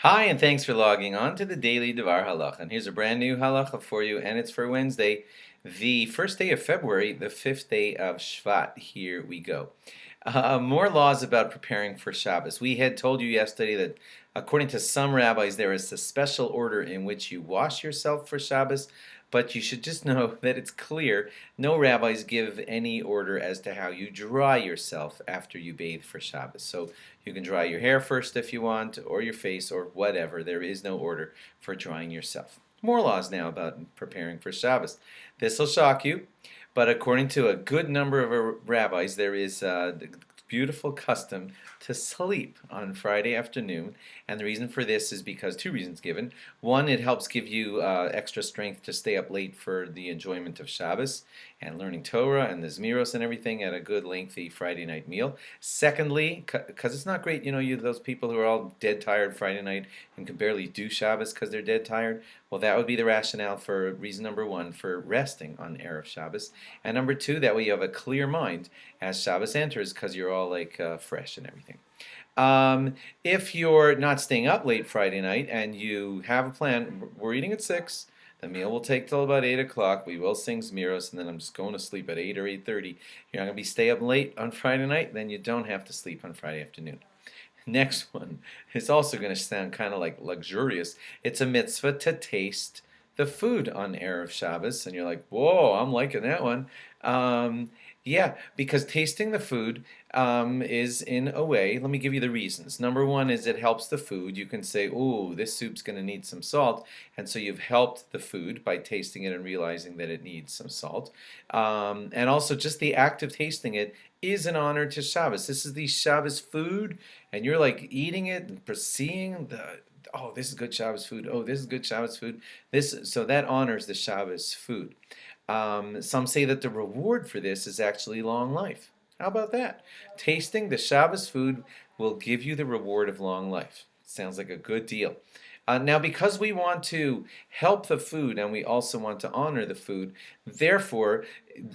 Hi, and thanks for logging on to the Daily DVAR Halacha. And here's a brand new halacha for you, and it's for Wednesday, the first day of February, the fifth day of Shvat. Here we go. More laws about preparing for Shabbos. We had told you yesterday that according to some rabbis, there is a special order in which you wash yourself for Shabbos, but you should just know that it's clear no rabbis give any order as to how you dry yourself after you bathe for Shabbos. So you can dry your hair first if you want, or your face, or whatever. There is no order for drying yourself. More laws now about preparing for Shabbos. This will shock you. But according to a good number of rabbis, there is the beautiful custom to sleep on Friday afternoon. And the reason for this is because two reasons given. One, it helps give you extra strength to stay up late for the enjoyment of Shabbos and learning Torah and the Zmiros and everything at a good lengthy Friday night meal. Secondly, because it's not great, those people who are all dead tired Friday night and can barely do Shabbos because they're dead tired. Well, that would be the rationale for reason number one for resting on Erev Shabbos. And number two, that way you have a clear mind as Shabbos enters because you're all like fresh and everything. If you're not staying up late Friday night and you have a plan, we're eating at 6. The meal will take till about 8 o'clock. We will sing Zmiros, and then I'm just going to sleep at 8 or 8:30. You're not going to stay up late on Friday night, then you don't have to sleep on Friday afternoon. Next one is also going to sound kind of like luxurious. It's a mitzvah to taste the food on Erev Shabbos, and you're like, whoa, I'm liking that one. Yeah, because tasting the food is in a way, let me give you the reasons. Number one is it helps the food. You can say, oh, this soup's going to need some salt, and so you've helped the food by tasting it and realizing that it needs some salt. And also just the act of tasting it is an honor to Shabbos. This is the Shabbos food, and you're like eating it and perceiving oh, this is good Shabbos food. Oh, this is good Shabbos food. So that honors the Shabbos food. Some say that the reward for this is actually long life. How about that? Tasting the Shabbos food will give you the reward of long life. Sounds like a good deal. Now, because we want to help the food and we also want to honor the food, therefore,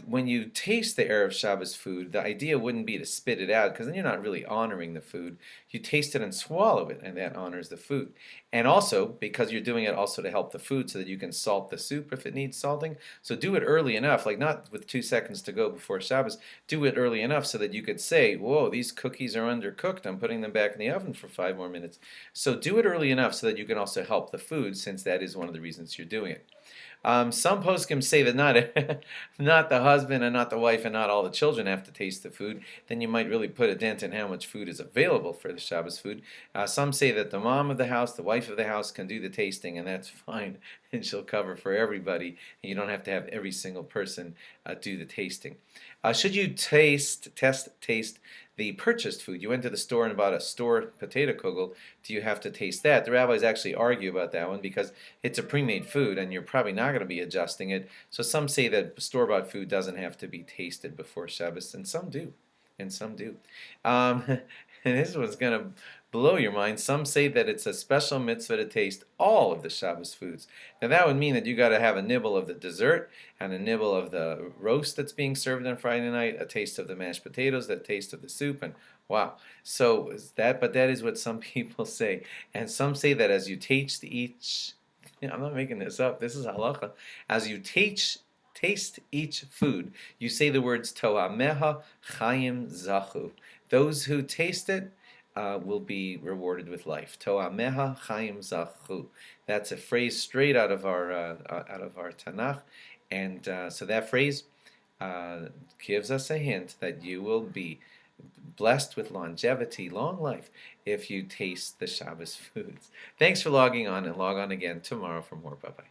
when you taste the Erev Shabbos food, the idea wouldn't be to spit it out because then you're not really honoring the food. You taste it and swallow it, and that honors the food. And also, because you're doing it also to help the food so that you can salt the soup if it needs salting. So do it early enough, like not with 2 seconds to go before Shabbos. Do it early enough so that you could say, whoa, these cookies are undercooked. I'm putting them back in the oven for 5 more minutes. So do it early enough so that you can also help the food, since that is one of the reasons you're doing it. Some poskim say that not the husband and not the wife and not all the children have to taste the food. Then you might really put a dent in how much food is available for the Shabbos food. Some say that the mom of the house, the wife of the house, can do the tasting, and that's fine, and she'll cover for everybody. And you don't have to have every single person do the tasting. Should you taste the purchased food? You went to the store and bought a store potato kugel. Do you have to taste that? The rabbis actually argue about that one because it's a pre-made food and you're probably not going to be adjusting it. So some say that store-bought food doesn't have to be tasted before Shabbos, and some do. And some do. And this one's going to blow your mind. Some say that it's a special mitzvah to taste all of the Shabbos foods. Now that would mean that you got to have a nibble of the dessert and a nibble of the roast that's being served on Friday night, a taste of the mashed potatoes, a taste of the soup, and wow. But that is what some people say. And some say that as you taste each, I'm not making this up, this is halacha. As you taste each food, you say the words Toameha Chaim Zachu. Those who taste it will be rewarded with life. Toameha Chaim Zachu. That's a phrase straight out of our Tanakh, and so that phrase gives us a hint that you will be blessed with longevity, long life, if you taste the Shabbos foods. Thanks for logging on, and log on again tomorrow for more. Bye bye.